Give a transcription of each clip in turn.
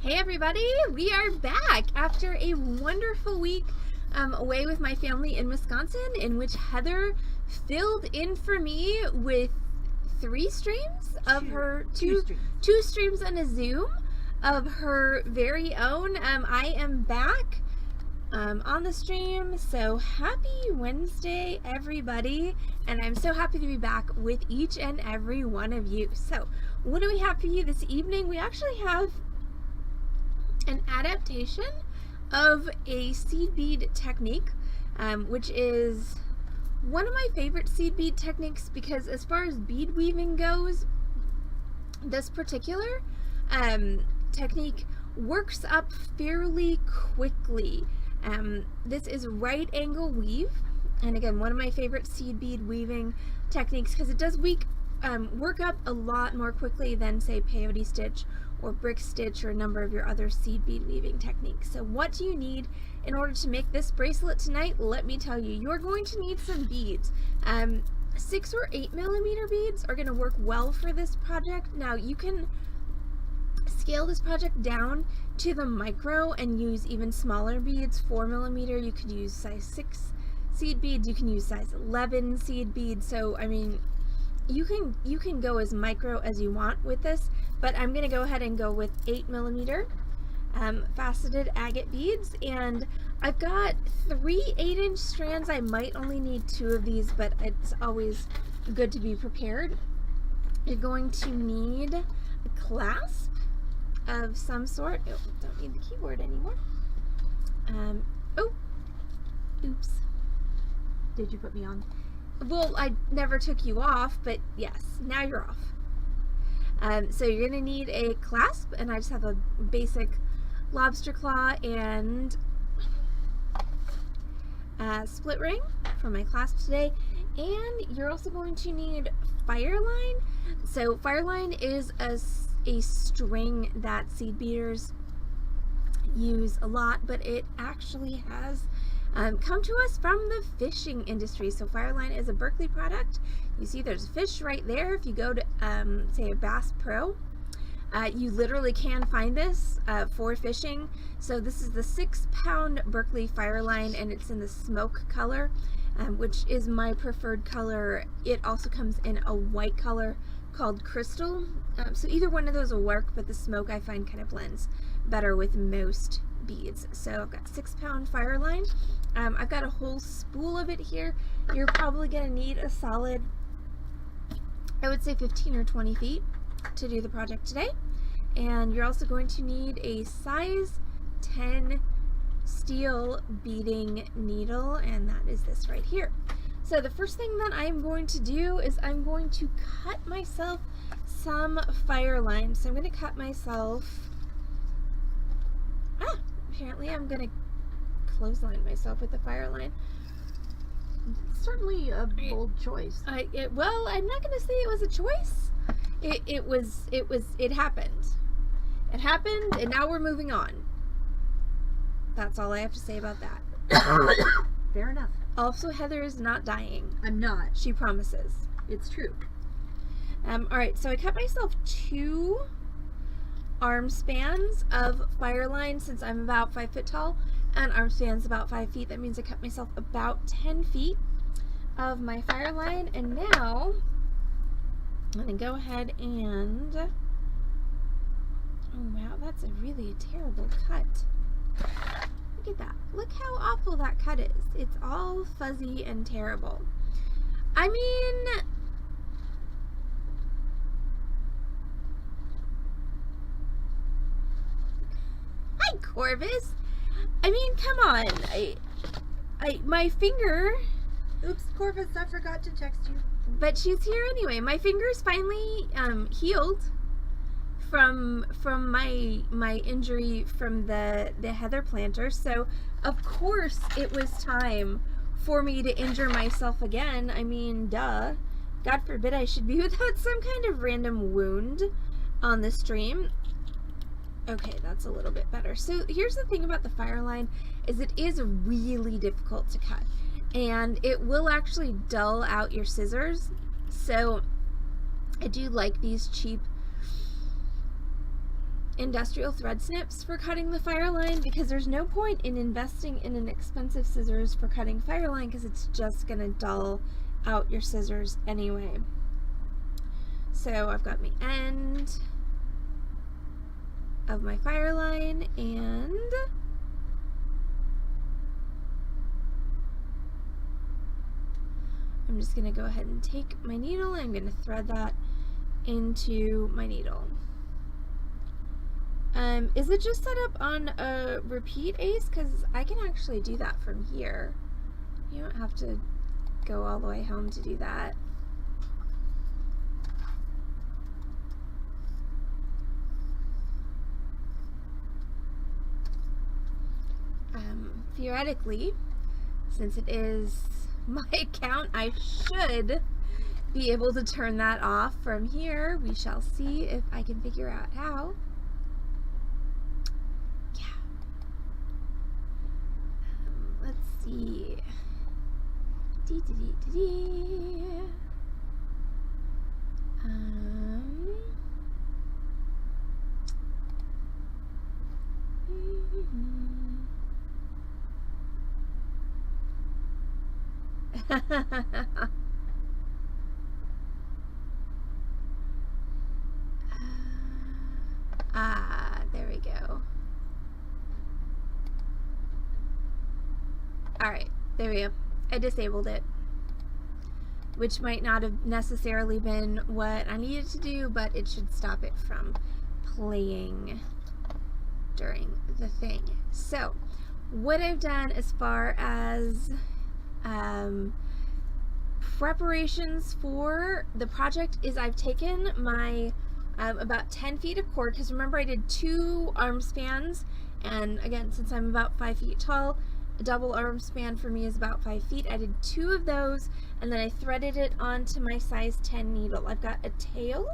Hey everybody, we are back after a wonderful week away with my family in Wisconsin, in which Heather filled in for me with two streams on a Zoom of her very own. I am back on the stream, so happy Wednesday everybody, and I'm so happy to be back with each and every one of you. So what do we have for you this evening? We actually have an adaptation of a seed bead technique, which is one of my favorite seed bead techniques because as far as bead weaving goes, this particular technique works up fairly quickly. This is right angle weave, and again, one of my favorite seed bead weaving techniques because it does work up a lot more quickly than, say, peyote stitch or brick stitch or a number of your other seed bead weaving techniques. So what do you need in order to make this bracelet tonight? Let me tell you, you're going to need some beads. 6 or 8 millimeter beads are going to work well for this project. Now you can scale this project down to the micro and use even smaller beads. 4 millimeter, you could use size 6 seed beads, you can use size 11 seed beads. So I mean, you can go as micro as you want with this, but I'm going to go ahead and go with 8 millimeter faceted agate beads, and I've got 3 8-inch strands. I might only need 2 of these, but it's always good to be prepared. You're going to need a clasp of some sort. Oh, don't need the keyboard anymore. Oh, oops. Did you put me on? Well, I never took you off, but yes, now you're off. So you're going to need a clasp, and I just have a basic lobster claw and split ring for my clasp today. And you're also going to need fireline. So fireline is a string that seed beaters use a lot, but it actually has come to us from the fishing industry. So fireline is a Berkeley product. You see there's a fish right there. If you go to say a Bass Pro, you literally can find this for fishing. So this is the 6-pound Berkeley fireline, and it's in the smoke color, which is my preferred color. It also comes in a white color called crystal. So either one of those will work, but the smoke I find kind of blends better with most beads. So I've got 6-pound fireline. I've got a whole spool of it here. You're probably going to need a solid, I would say 15 or 20 feet to do the project today. And you're also going to need a size 10 steel beading needle, and that is this right here. So the first thing that I'm going to do is I'm going to cut myself some fireline. So I'm going to cut myself, apparently I'm going to clothesline myself with the fireline. Certainly a bold choice. Well, I'm not going to say it was a choice. It happened. It happened, and now we're moving on. That's all I have to say about that. Fair enough. Also, Heather is not dying. I'm not. She promises. It's true. Alright, so I cut myself 2 arm spans of fireline since I'm about 5 foot tall, and arm span's about 5 feet. That means I cut myself about 10 feet of my fireline, and now I'm going to go ahead and, oh wow, that's a really terrible cut. Look at that. Look how awful that cut is. It's all fuzzy and terrible. I mean, hi Corvus. I mean, come on. My finger. Oops, Corvus, I forgot to text you. But she's here anyway. My finger's finally healed from my injury from the heather planter. So of course it was time for me to injure myself again. I mean, duh. God forbid I should be without some kind of random wound on the stream. Okay, that's a little bit better. So here's the thing about the fireline, is it is really difficult to cut, and it will actually dull out your scissors. So I do like these cheap industrial thread snips for cutting the fireline, because there's no point in investing in an expensive scissors for cutting fireline, because it's just gonna dull out your scissors anyway. So I've got my end of my fireline, and I'm just gonna go ahead and take my needle and I'm gonna thread that into my needle. Is it just set up on a repeat ace? Because I can actually do that from here. You don't have to go all the way home to do that. Theoretically, since it is my account, I should be able to turn that off from here. We shall see if I can figure out how. Yeah. Let's see. There we go. Alright, there we go. I disabled it, which might not have necessarily been what I needed to do, but it should stop it from playing during the thing. So, what I've done as far as preparations for the project is I've taken my about 10 feet of cord, because remember I did 2 arm spans, and again, since I'm about 5 feet tall, a double arm span for me is about 5 feet. I did 2 of those, and then I threaded it onto my size 10 needle. I've got a tail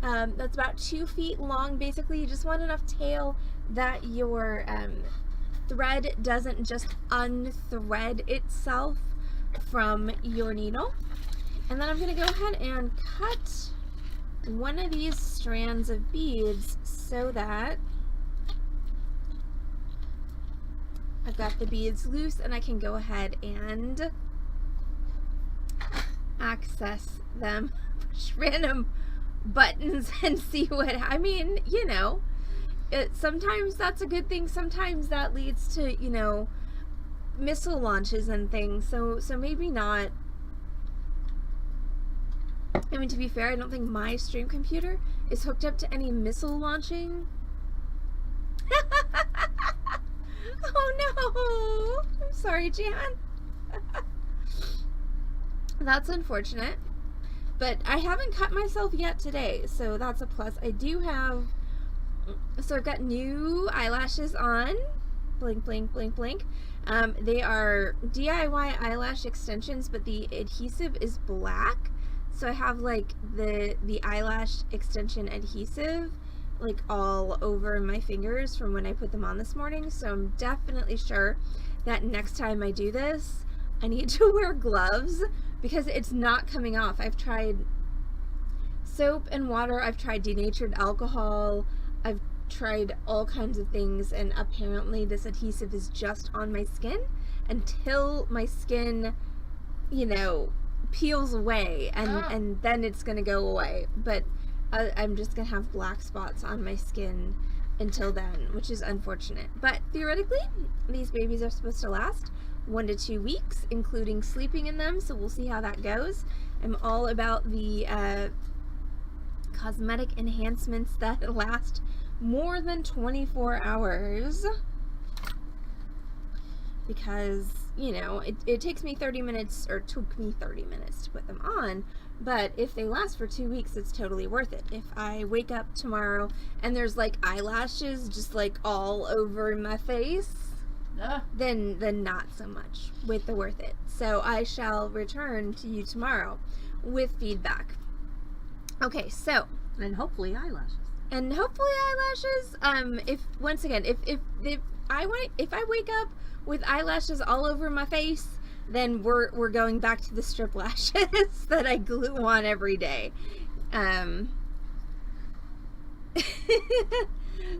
that's about 2 feet long. Basically, you just want enough tail that your thread doesn't just unthread itself from your needle. And then I'm going to go ahead and cut one of these strands of beads so that I've got the beads loose and I can go ahead and access them, push random buttons and see what, I mean, you know, sometimes that's a good thing, sometimes that leads to, you know, missile launches and things, so maybe not. I mean, to be fair, I don't think my stream computer is hooked up to any missile launching. Oh no! I'm sorry, Jan. That's unfortunate. But I haven't cut myself yet today, so that's a plus. I do have, so I've got new eyelashes on. Blink, blink, blink, blink. They are DIY eyelash extensions, but the adhesive is black. So I have like the eyelash extension adhesive like all over my fingers from when I put them on this morning. So I'm definitely sure that next time I do this, I need to wear gloves because it's not coming off. I've tried soap and water, I've tried denatured alcohol, I've tried all kinds of things, and apparently this adhesive is just on my skin until my skin, you know, peels away, and then it's gonna go away. But I'm just gonna have black spots on my skin until then, which is unfortunate. But theoretically, these babies are supposed to last 1 to 2 weeks, including sleeping in them, so we'll see how that goes. I'm all about the cosmetic enhancements that last more than 24 hours, because, you know, it takes me 30 minutes, or took me 30 minutes to put them on, but if they last for 2 weeks, it's totally worth it. If I wake up tomorrow and there's like eyelashes just like all over my face, then not so much with the worth it. So I shall return to you tomorrow with feedback. Okay, so, and hopefully eyelashes. And hopefully eyelashes. If once again, if I wake up with eyelashes all over my face, then we're going back to the strip lashes that I glue on every day.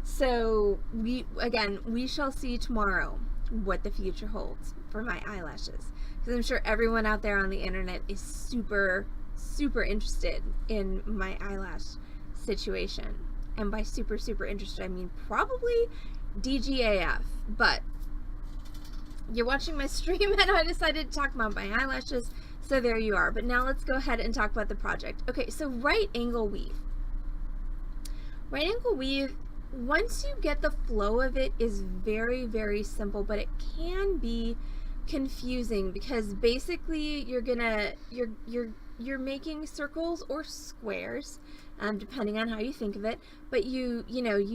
So we shall see tomorrow what the future holds for my eyelashes, because I'm sure everyone out there on the internet is super interested in my eyelash situation. And by super interested, I mean probably DGAF, but you're watching my stream and I decided to talk about my eyelashes, so there you are. But now let's go ahead and talk about the project. Okay, so right angle weave. Right angle weave, once you get the flow of it, is very, very simple, but it can be confusing because basically you're making circles or squares, depending on how you think of it, but you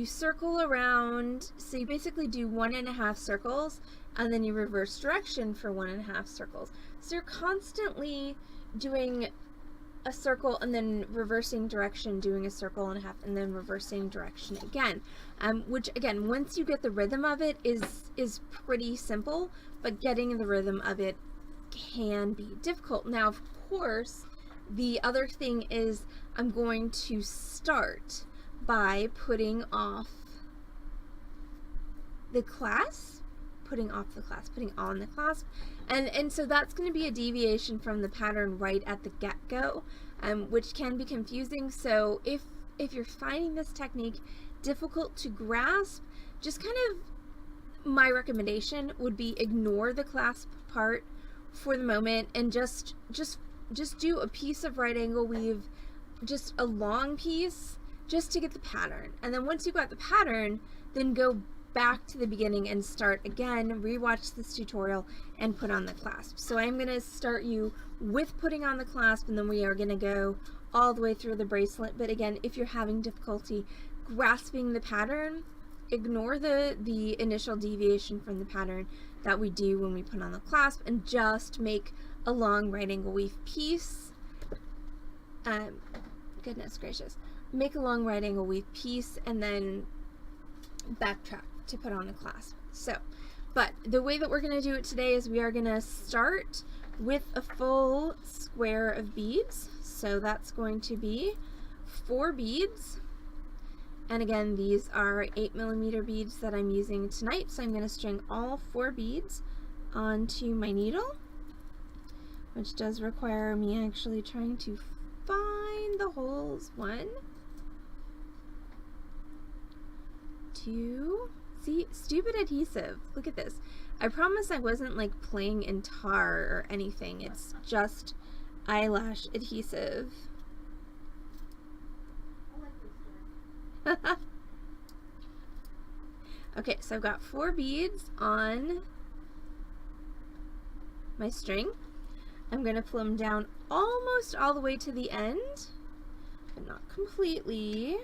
circle around, so you basically do 1.5 circles and then you reverse direction for 1.5 circles. So you're constantly doing a circle and then reversing direction, doing a circle and a half, and then reversing direction again, which again, once you get the rhythm of it, is pretty simple, but getting the rhythm of it can be difficult. Now, of course, the other thing is I'm going to start by putting off the clasp, putting on the clasp, and so that's going to be a deviation from the pattern right at the get-go, which can be confusing. So if you're finding this technique difficult to grasp, just kind of, my recommendation would be ignore the clasp part for the moment and just do a piece of right angle weave, just a long piece, just to get the pattern. And then once you got the pattern, then go back to the beginning and start again, rewatch this tutorial and put on the clasp. So I'm going to start you with putting on the clasp, and then we are going to go all the way through the bracelet. But again, if you're having difficulty grasping the pattern, ignore the initial deviation from the pattern that we do when we put on the clasp, and just make a long right angle weave piece. Goodness gracious, make a long right angle weave piece and then backtrack to put on the clasp. So, but the way that we're going to do it today is we are going to start with a full square of beads. So that's going to be 4 beads. And again, these are 8mm beads that I'm using tonight. So I'm going to string all 4 beads onto my needle, which does require me actually trying to find the holes. 1, 2, see, stupid adhesive. Look at this. I promise I wasn't like playing in tar or anything. It's just eyelash adhesive. Okay, so I've got 4 beads on my string. I'm going to pull them down almost all the way to the end, but not completely.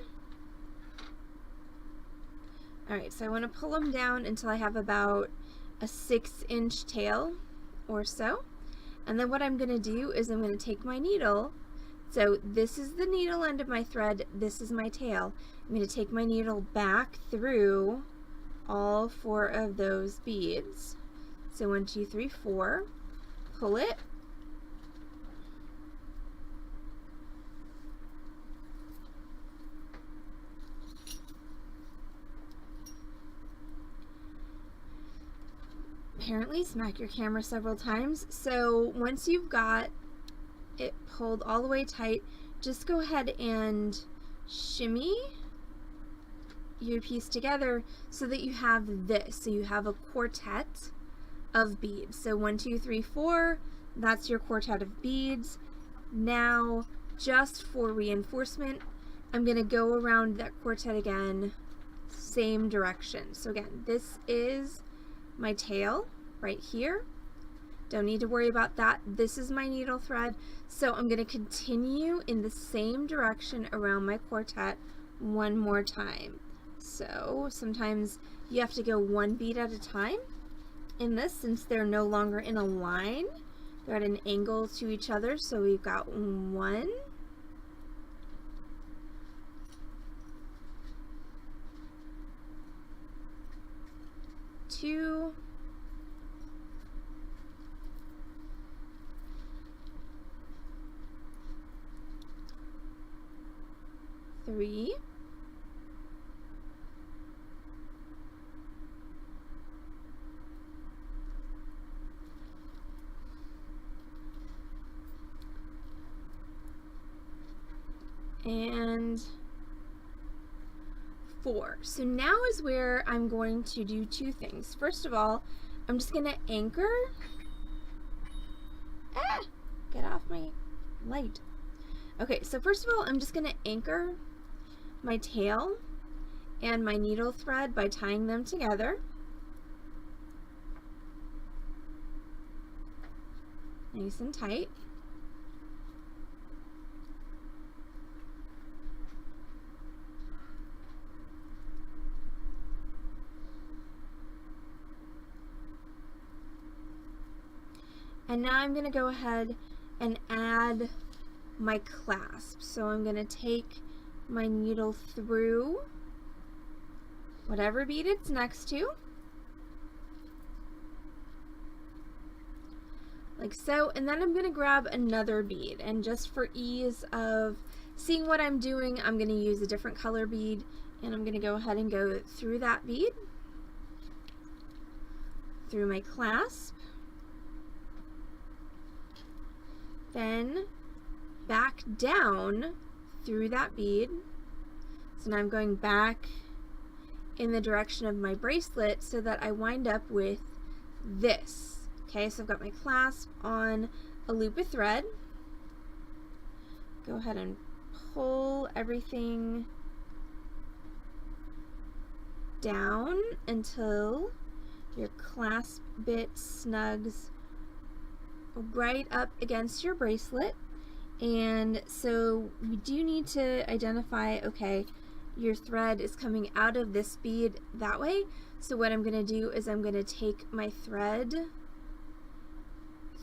Alright, so I want to pull them down until I have about a 6-inch tail or so. And then what I'm going to do is I'm going to take my needle. So this is the needle end of my thread, this is my tail. I'm going to take my needle back through all 4 of those beads. So 1, 2, 3, 4. Pull it. Apparently smack your camera several times. So once you've got it pulled all the way tight, just go ahead and shimmy your piece together so that you have this. So you have a quartet of beads. So 1, 2, 3, 4, that's your quartet of beads. Now, just for reinforcement, I'm going to go around that quartet again, same direction. So again, this is my tail right here. Don't need to worry about that. This is my needle thread. So I'm going to continue in the same direction around my quartet one more time. So sometimes you have to go 1 bead at a time. In this, since they're no longer in a line, they're at an angle to each other. So we've got 1, 2, 3, 4. So now is where I'm going to do 2 things. First of all, I'm just going to anchor. Get off my light. Okay, so first of all, I'm just going to anchor my tail and my needle thread by tying them together. Nice and tight. And now I'm going to go ahead and add my clasp. So I'm going to take my needle through whatever bead it's next to, like so, and then I'm going to grab another bead, and just for ease of seeing what I'm doing, I'm going to use a different color bead, and I'm going to go ahead and go through that bead, through my clasp, then back down through that bead. So now I'm going back in the direction of my bracelet so that I wind up with this. Okay, so I've got my clasp on a loop of thread. Go ahead and pull everything down until your clasp bit snugs right up against your bracelet. And so we do need to identify, okay, your thread is coming out of this bead that way. So what I'm going to do is I'm going to take my thread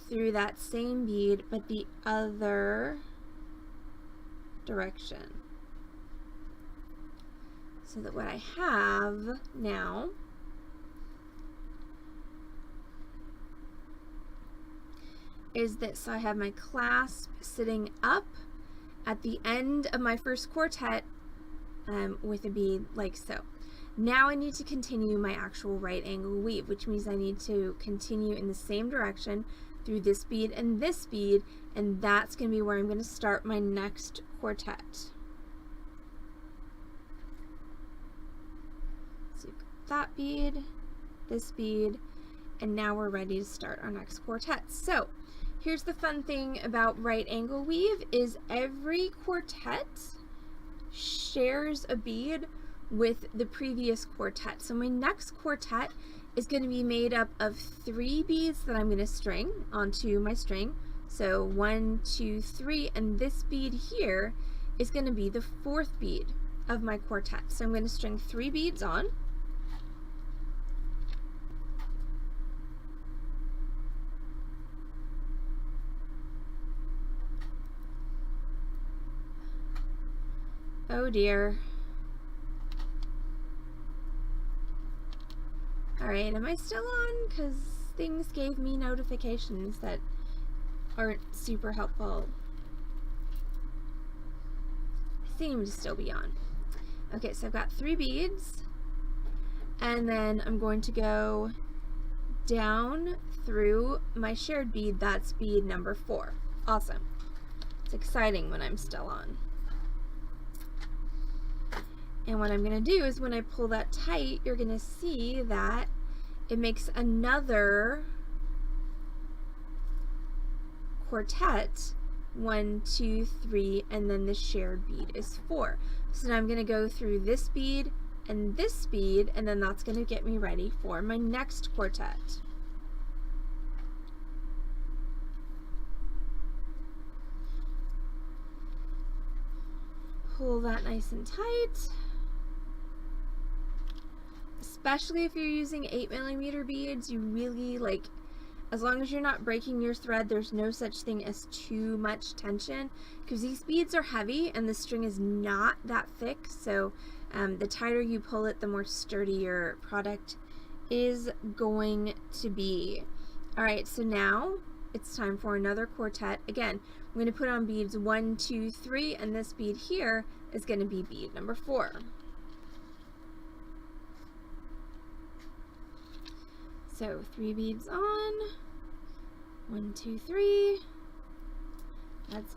through that same bead but the other direction. So that what I have now is that, so I have my clasp sitting up at the end of my first quartet with a bead like so. Now I need to continue my actual right angle weave, which means I need to continue in the same direction through this bead, and that's going to be where I'm going to start my next quartet. So you've got that bead, this bead, and now we're ready to start our next quartet. So here's the fun thing about right angle weave is every quartet shares a bead with the previous quartet. So my next quartet is going to be made up of 3 beads that I'm going to string onto my string. So 1, 2, 3, and this bead here is going to be the 4th bead of my quartet. So I'm going to string 3 beads on. Oh dear. Alright, am I still on? Because things gave me notifications that aren't super helpful. I seem to still be on. Okay, so I've got 3 beads, and then I'm going to go down through my shared bead. That's bead number 4. Awesome. It's exciting when I'm still on. And what I'm going to do is when I pull that tight, you're going to see that it makes another quartet. 1, 2, 3, and then the shared bead is 4. So now I'm going to go through this bead, and then that's going to get me ready for my next quartet. Pull that nice and tight. Especially if you're using 8mm beads, you really, like, as long as you're not breaking your thread, there's no such thing as too much tension, because these beads are heavy and the string is not that thick, so the tighter you pull it, the more sturdy your product is going to be. Alright, so now it's time for another quartet. Again, I'm going to put on beads 1, 2, 3, and this bead here is going to be bead number 4. So 3 beads on, 1, 2, 3, that's